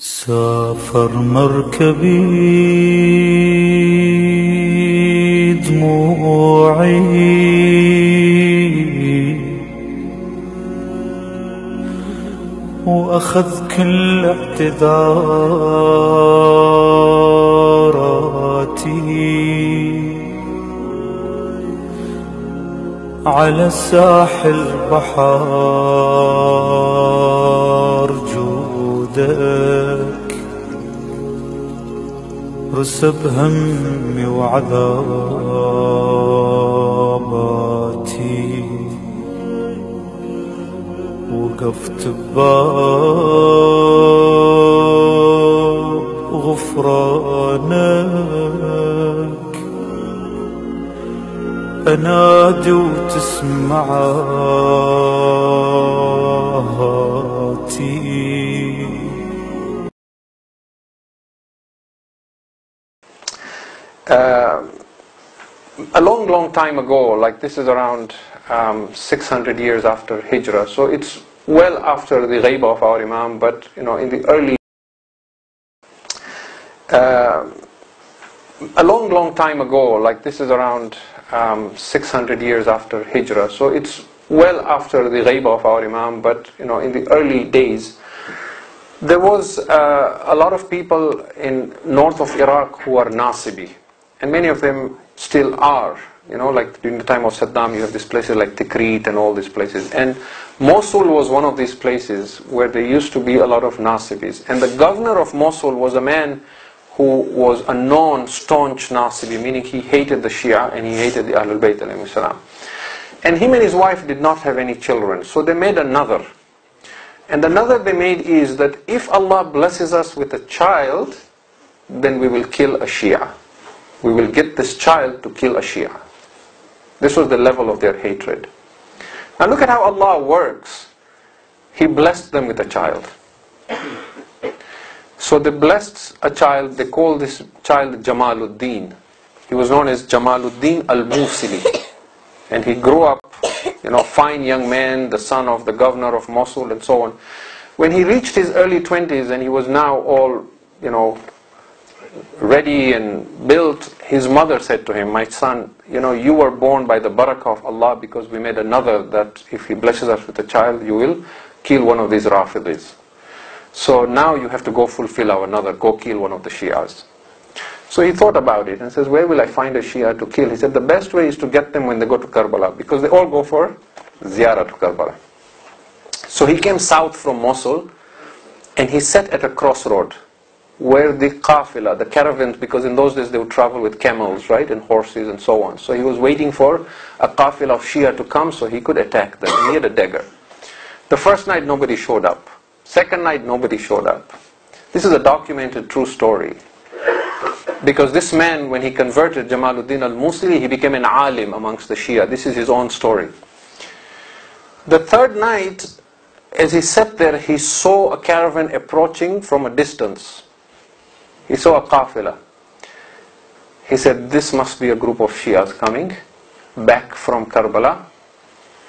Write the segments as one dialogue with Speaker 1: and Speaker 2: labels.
Speaker 1: سافر مركبي دموعي وأخذ كل اعتذاراتي على الساحل بحار جودك رسب همي وعذاباتي وقفت بباب غفرانك أنادي وتسمعاتي.
Speaker 2: A long time ago, like this is around 600 years after Hijrah, so it's well after the ghaibah of our Imam, but in the early a long time ago, like this is around 600 years after Hijrah, so it's well after the ghaibah of our Imam, but in the early days there was a lot of people in north of Iraq who are Nasibi, and many of them still are. Like during the time of Saddam, you have these places like Tikrit and all these places. And Mosul was one of these places where there used to be a lot of Nasibis. And the governor of Mosul was a man who was a non-staunch Nasibi, meaning he hated the Shia and he hated the Ahlul Bayt alayhi salam. And him and his wife did not have any children, so they made another. And the another they made is that if Allah blesses us with a child, then we will kill a Shia. We will get this child to kill a Shia. This was the level of their hatred. Now look at how Allah works. He blessed them with a child. So they blessed a child, they called this child Jamaluddin. He was known as Jamaluddin al-Musili. And he grew up, fine young man, the son of the governor of Mosul and so on. When he reached his early 20s and he was now all, ready and built, his mother said to him, "My son, you were born by the barakah of Allah because we made another that if He blesses us with a child, you will kill one of these Rafidis. So now you have to go fulfill our another, go kill one of the Shias." So he thought about it and says, "Where will I find a Shia to kill?" He said, "The best way is to get them when they go to Karbala, because they all go for ziyarah to Karbala." So he came south from Mosul and he sat at a crossroad where the qafila, the caravans, because in those days they would travel with camels, right, and horses and so on. So he was waiting for a qafila of Shia to come so he could attack them. He had a dagger. The first night nobody showed up. Second night nobody showed up. This is a documented true story. Because this man, when he converted Jamaluddin al-Musili, he became an alim amongst the Shia. This is his own story. The third night, as he sat there, he saw a caravan approaching from a distance. He saw a qafila. He said, "This must be a group of Shias coming back from Karbala,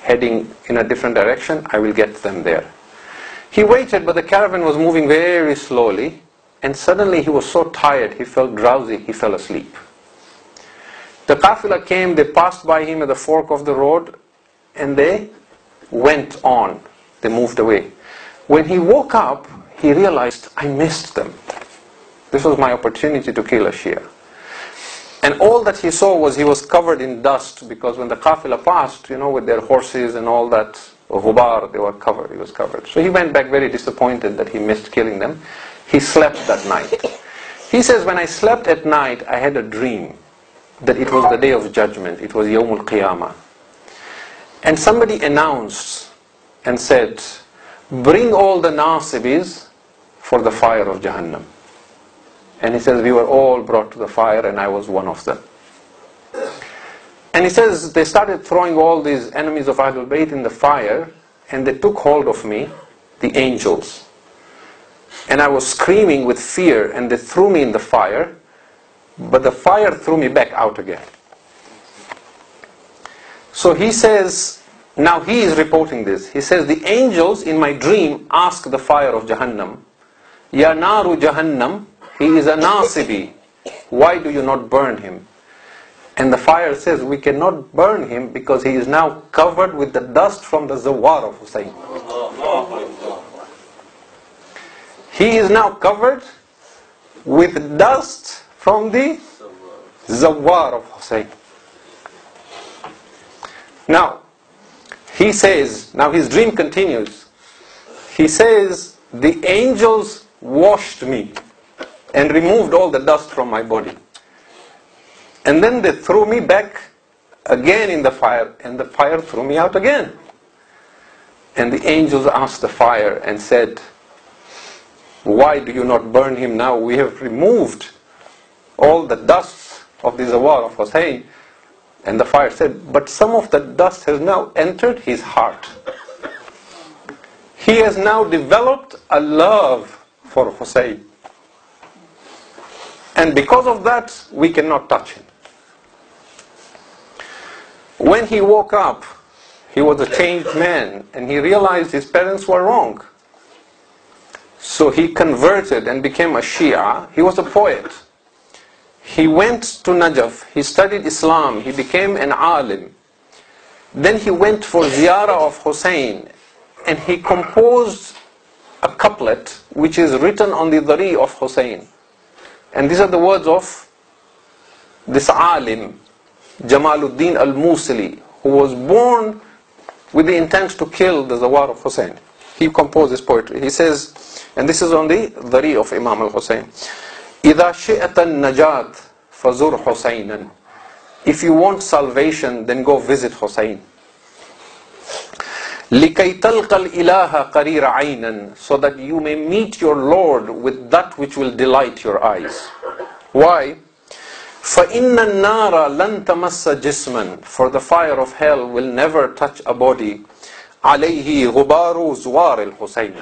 Speaker 2: heading in a different direction. I will get them there." He waited, but the caravan was moving very slowly, and suddenly he was so tired, he felt drowsy, he fell asleep. The qafila came, they passed by him at the fork of the road, and they went on. They moved away. When he woke up, he realized, "I missed them. This was my opportunity to kill a Shia." And all that he saw was he was covered in dust, because when the qafila passed, with their horses and all that, ghubar, they were covered, he was covered. So he went back very disappointed that he missed killing them. He slept that night. He says, "When I slept at night, I had a dream that it was the day of judgment. It was Yawmul Qiyamah. And somebody announced and said, 'Bring all the Nasibis for the fire of Jahannam.' And he says, we were all brought to the fire and I was one of them." And he says, they started throwing all these enemies of Ahlul Bayt in the fire, and they took hold of me, the angels. And I was screaming with fear, and they threw me in the fire, but the fire threw me back out again. So he says, now he is reporting this. He says, the angels in my dream asked the fire of Jahannam, Ya naru jahannam, he is a nasibi. Why do you not burn him? And the fire says, we cannot burn him because he is now covered with the dust from the zawar of Hussein. He is now covered with dust from the zawar of Hussein. Now, he says, now his dream continues. He says, the angels washed me and removed all the dust from my body. And then they threw me back again in the fire, and the fire threw me out again. And the angels asked the fire and said, why do you not burn him now? We have removed all the dust of the zawar of Hussein. And the fire said, but some of the dust has now entered his heart. He has now developed a love for Hussein. And because of that, we cannot touch him. When he woke up, he was a changed man, and he realized his parents were wrong. So he converted and became a Shia. He was a poet. He went to Najaf, he studied Islam, he became an alim. Then he went for ziyarah of Hussein, and he composed a couplet which is written on the dhari of Hussein. And these are the words of this alim, Jamaluddin al-Musili, who was born with the intent to kill the zawar of Hussein. He composed this poetry. He says, and this is on the dhari of Imam al-Hussein, إِذَا شِئَتَ النَّجَاةِ فَزُرْ حُسَيْنًا. If you want salvation, then go visit Hussein. لِكَيْ تَلْقَ الْإِلَهَ قَرِيرَ عَيْنًا. So that you may meet your Lord with that which will delight your eyes. Why? فَإِنَّ النَّارَ لَن تَمَسَّ جِسْمًا. For the fire of hell will never touch a body. عَلَيْهِ غُبَارُ زُوَارِ الْحُسَيْنَ.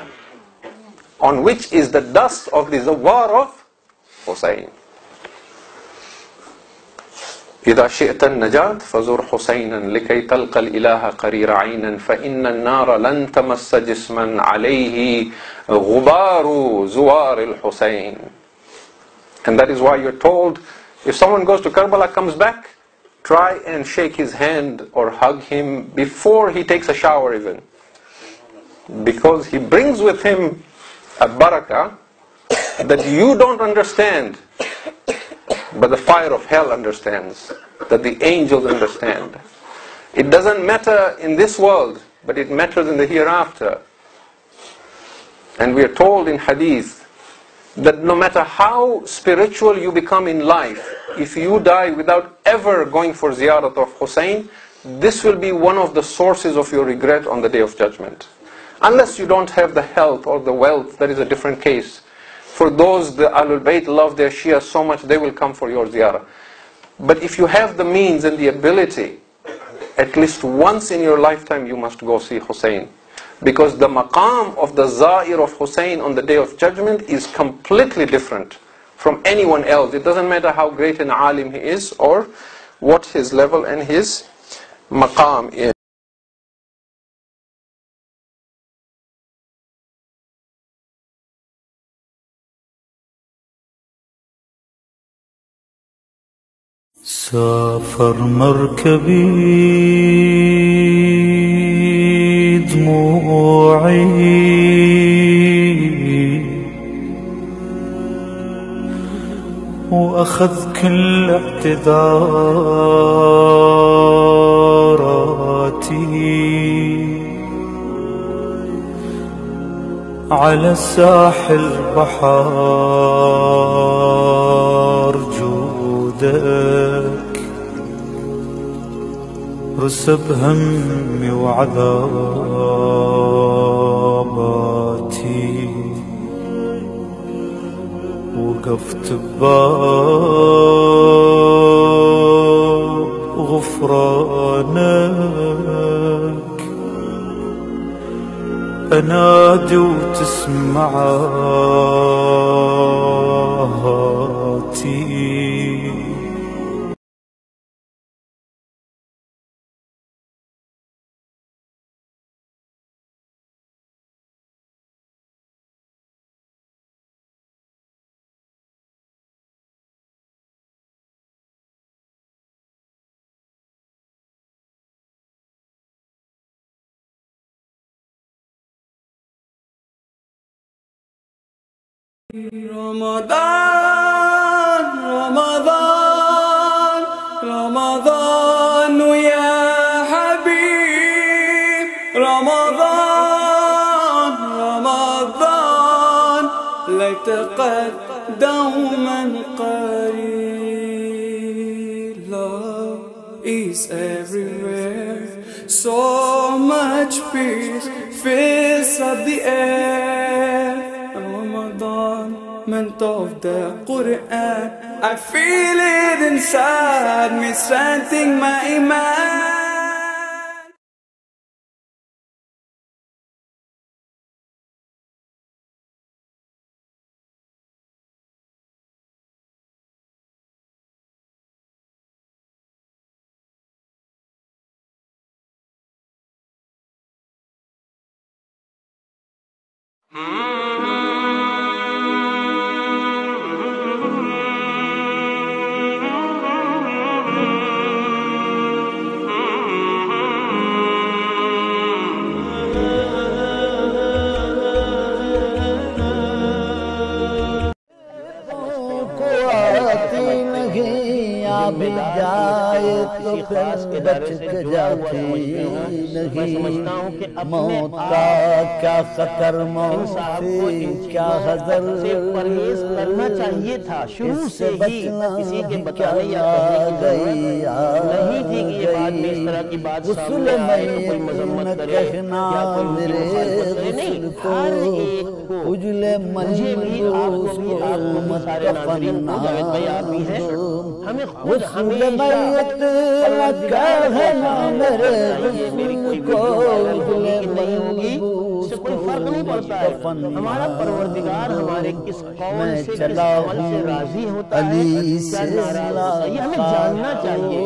Speaker 2: On which is the dust of the zawar of Hussein. إذا شئت النجاة فزور حسينا لكي تلقى الإله قرير عينا فإن النار لن تمس جسما عليه غبار زوار الحسين. And that is why you're told, if someone goes to Karbala, comes back, try and shake his hand or hug him before he takes a shower even. Because he brings with him a barakah that you don't understand, but the fire of hell understands, that the angels understand. It doesn't matter in this world, but it matters in the hereafter. And we are told in hadith that no matter how spiritual you become in life, if you die without ever going for ziyarat of Hussein, this will be one of the sources of your regret on the Day of Judgment. Unless you don't have the health or the wealth, that is a different case. For those, the Ahlul Bayt love their Shia so much, they will come for your ziyarah. But if you have the means and the ability, at least once in your lifetime you must go see Hussein. Because the maqam of the Za'ir of Hussein on the Day of Judgment is completely different from anyone else. It doesn't matter how great an alim he is or what his level and his maqam is.
Speaker 1: سافر مركبي دموعي وأخذ كل اعتذاراتي على الساحل بحار جودك رسب همي وعذاباتي وقفت بباب غفرانك أنادي وتسمعاتي Ramadan, Ramadan, Ramadan ya Habib, Ramadan, Ramadan, لتقد دوما قريب. Love is everywhere, so much peace fills up the air. Ramadan, month of the Quran, I feel it inside me, strengthening my iman.
Speaker 3: भी जाए तो फिर बच के जाती नहीं। मौत का क्या खतर, मौत से क्या हज़र,
Speaker 4: परहेज करना चाहिए था शुरू से ही। किसी के बताने या कहने नहीं थी कि ये बात में इस तरह की बात सामने आए तो कोई मजम्मत करे या कोई मेरे नहीं। हर एक को मुझे भी आपको सारे नाज़रीन को जावेद भाई आप भी हैं, हमें खुद हमेशा मेरी कोई नहीं होगी, इससे कोई फर्क नहीं पड़ता है। हमारा परवरदिगार हमारे किस कौल से किस अमल से राजी होता है, ये हमें जानना चाहिए।